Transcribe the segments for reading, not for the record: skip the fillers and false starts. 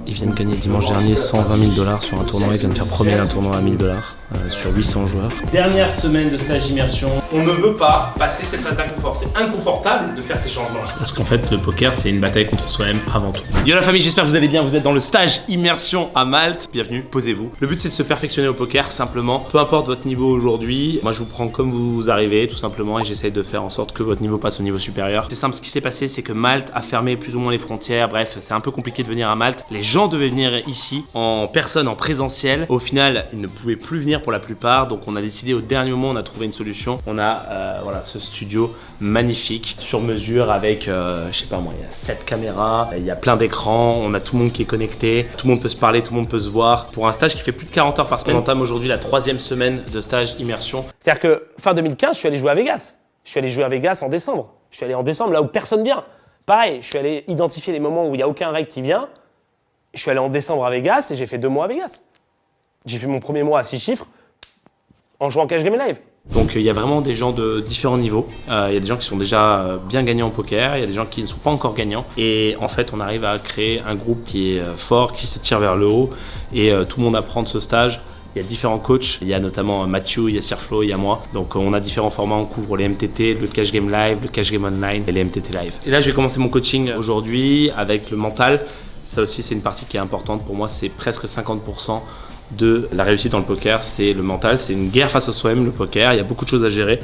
Ils viennent gagner dimanche dernier 120 000 $ sur un tournoi. Ils viennent faire premier d'un tournoi à 1000 $ sur 800 joueurs. Dernière semaine de stage immersion. On ne veut pas passer cette phase d'inconfort. C'est inconfortable de faire ces changements-là. Parce qu'en fait, le poker, c'est une bataille contre soi-même avant tout. Yo la famille, j'espère que vous allez bien. Vous êtes dans le stage immersion à Malte. Bienvenue, posez-vous. Le but, c'est de se perfectionner au poker, simplement. Peu importe votre niveau aujourd'hui, moi je vous prends comme vous arrivez, tout simplement, et j'essaie de faire en sorte que votre niveau passe au niveau supérieur. C'est simple, ce qui s'est passé, c'est que Malte a fermé plus ou moins les frontières. Bref, c'est un peu compliqué de venir à Malte. Les gens devaient venir ici en personne, en présentiel. Au final, ils ne pouvaient plus venir pour la plupart, donc on a décidé au dernier moment, on a trouvé une solution. On a voilà, ce studio magnifique, sur mesure, avec, je sais pas moi, il y a 7 caméras, il y a plein d'écrans, on a tout le monde qui est connecté, tout le monde peut se parler, tout le monde peut se voir. Pour un stage qui fait plus de 40 heures par semaine, on entame aujourd'hui la 3e semaine de stage immersion. C'est-à-dire que fin 2015, je suis allé jouer à Vegas. Je suis allé jouer à Vegas en décembre. Je suis allé en décembre là où personne vient. Pareil, je suis allé identifier les moments où il n'y a aucun règle qui vient. Je suis allé en décembre à Vegas et j'ai fait 2 mois à Vegas. J'ai fait mon premier mois à 6 chiffres en jouant Cash Game Live. Donc il y a vraiment des gens de différents niveaux. Il y a des gens qui sont déjà bien gagnants au poker, il y a des gens qui ne sont pas encore gagnants. Et en fait, on arrive à créer un groupe qui est fort, qui se tire vers le haut. Et tout le monde apprend de ce stage. Il y a différents coachs, il y a notamment Mathieu, il y a Sirflo, il y a moi. Donc on a différents formats, on couvre les MTT, le Cash Game Live, le Cash Game Online et les MTT Live. Et là, je vais commencer mon coaching aujourd'hui avec le mental. Ça aussi, c'est une partie qui est importante pour moi, c'est presque 50% de la réussite dans le poker, c'est le mental, c'est une guerre face à soi-même, le poker, il y a beaucoup de choses à gérer.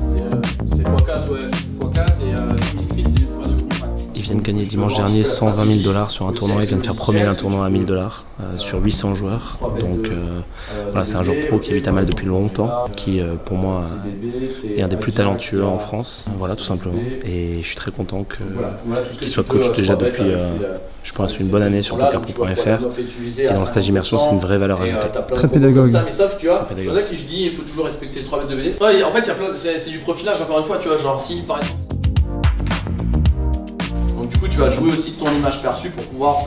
C'est x4, ouais. x4 et Mystery, c'est x2 contract. Ils viennent gagner dimanche dernier 120 000 $ sur un tournoi, ils viennent faire premier d'un tournoi à 1000 $ sur 800 joueurs. Donc voilà, c'est un joueur pro qui habite à Malte depuis longtemps, qui pour moi est un des plus talentueux en France. Voilà, tout simplement. Et je suis très content qu'il soit coach déjà depuis, je pense, une bonne année sur pokerpro.fr. Et dans le stage immersion, c'est une vraie valeur ajoutée. Très pédagogue. Mais sauf, tu vois, c'est pour ça que je dis il faut toujours respecter les 3 mètres de BD. Ouais, en fait, il y a plein, c'est du profilage, encore une fois, tu vois, genre si par exemple. Donc du coup, tu vas jouer aussi de ton image perçue pour pouvoir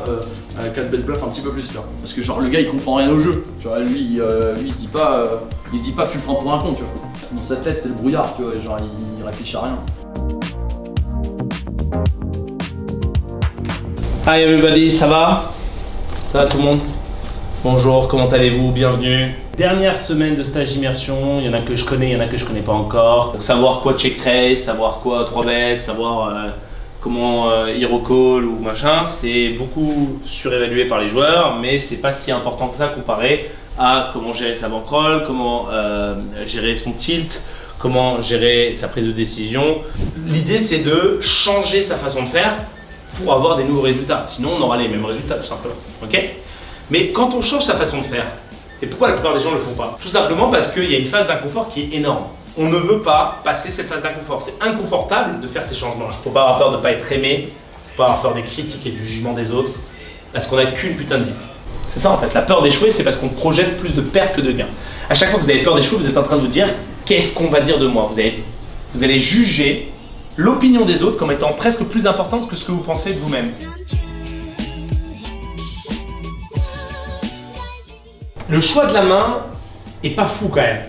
4 bet bluff un petit peu plus, tu vois. Parce que genre le gars il comprend rien au jeu, tu vois, lui il se dit pas tu le prends pour un con, tu vois. Dans sa tête c'est le brouillard, tu vois, genre il réfléchit à rien. Hi everybody, ça va? Ça va tout le monde? Bonjour, comment allez-vous? Bienvenue. Dernière semaine de stage immersion, il y en a que je connais, il y en a que je connais pas encore. Donc savoir quoi check raise, savoir quoi 3 bet, savoir comment hero call ou machin, c'est beaucoup surévalué par les joueurs, mais c'est pas si important que ça comparé à comment gérer sa bankroll, comment gérer son tilt, comment gérer sa prise de décision. L'idée c'est de changer sa façon de faire pour avoir des nouveaux résultats, sinon on aura les mêmes résultats tout simplement, ok? Mais quand on change sa façon de faire, et pourquoi la plupart des gens ne le font pas? Tout simplement parce qu'il y a une phase d'inconfort qui est énorme. On ne veut pas passer cette phase d'inconfort, c'est inconfortable de faire ces changements-là. Faut pas avoir peur de ne pas être aimé, faut pas avoir peur des critiques et du jugement des autres, parce qu'on n'a qu'une putain de vie. C'est ça en fait, la peur d'échouer, c'est parce qu'on projette plus de pertes que de gains. À chaque fois que vous avez peur d'échouer, vous êtes en train de vous dire qu'est-ce qu'on va dire de moi. Vous allez juger l'opinion des autres comme étant presque plus importante que ce que vous pensez de vous-même. Le choix de la main est pas fou quand même.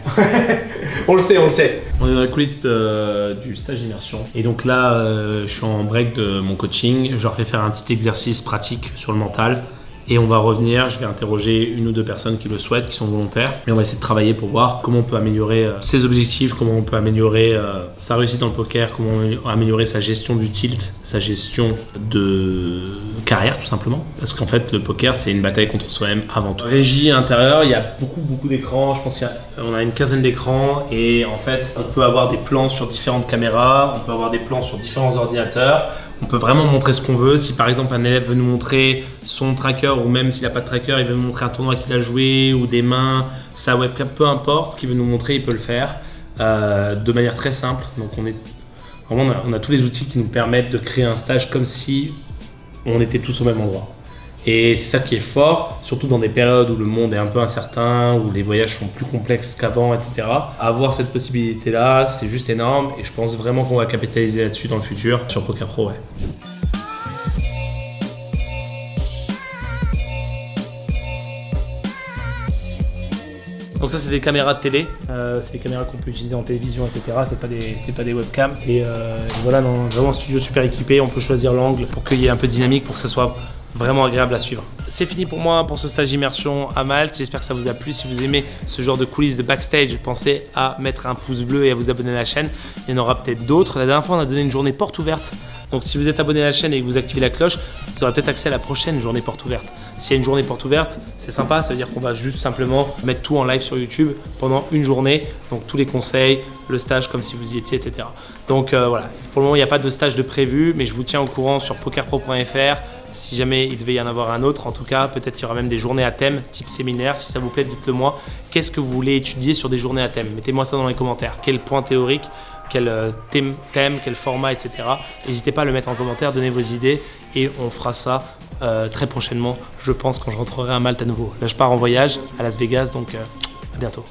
On le sait, on le sait. On est dans la coulisse du stage d'immersion. Et donc là, je suis en break de mon coaching. Je leur fais faire un petit exercice pratique sur le mental. Et on va revenir, je vais interroger 1 ou 2 personnes qui le souhaitent, qui sont volontaires. Et on va essayer de travailler pour voir comment on peut améliorer ses objectifs, comment on peut améliorer sa réussite dans le poker, comment améliorer sa gestion du tilt, sa gestion de carrière tout simplement. Parce qu'en fait, le poker, c'est une bataille contre soi-même avant tout. Régie intérieure, il y a beaucoup d'écrans. Je pense qu'on a une quinzaine d'écrans. Et en fait, on peut avoir des plans sur différentes caméras, on peut avoir des plans sur différents ordinateurs. On peut vraiment montrer ce qu'on veut. Si par exemple un élève veut nous montrer son tracker ou même s'il n'a pas de tracker, il veut nous montrer un tournoi qu'il a joué ou des mains, sa webcam, peu importe, ce qu'il veut nous montrer, il peut le faire de manière très simple. Donc on a tous les outils qui nous permettent de créer un stage comme si on était tous au même endroit. Et c'est ça qui est fort, surtout dans des périodes où le monde est un peu incertain, où les voyages sont plus complexes qu'avant, etc. Avoir cette possibilité-là, c'est juste énorme et je pense vraiment qu'on va capitaliser là-dessus dans le futur sur Poker Pro. Ouais. Donc ça c'est des caméras de télé, c'est des caméras qu'on peut utiliser en télévision, etc. C'est pas des webcams. Et voilà, dans vraiment un studio super équipé, on peut choisir l'angle pour qu'il y ait un peu de dynamique, pour que ça soit vraiment agréable à suivre. C'est fini pour moi pour ce stage d'immersion à Malte. J'espère que ça vous a plu. Si vous aimez ce genre de coulisses de backstage, pensez à mettre un pouce bleu et à vous abonner à la chaîne. Il y en aura peut-être d'autres. La dernière fois, on a donné une journée porte ouverte. Donc si vous êtes abonné à la chaîne et que vous activez la cloche, vous aurez peut-être accès à la prochaine journée porte ouverte. S'il y a une journée porte ouverte, c'est sympa, ça veut dire qu'on va juste simplement mettre tout en live sur YouTube pendant une journée. Donc tous les conseils, le stage comme si vous y étiez, etc. Donc voilà, pour le moment il n'y a pas de stage de prévu, mais je vous tiens au courant sur pokerpro.fr. Si jamais il devait y en avoir un autre, en tout cas, peut-être qu'il y aura même des journées à thème, type séminaire. Si ça vous plaît, dites-le moi. Qu'est-ce que vous voulez étudier sur des journées à thème? Mettez-moi ça dans les commentaires. Quel point théorique, quel thème, quel format, etc. N'hésitez pas à le mettre en commentaire, donnez vos idées et on fera ça très prochainement, je pense, quand je rentrerai à Malte à nouveau. Là, je pars en voyage à Las Vegas, donc à bientôt.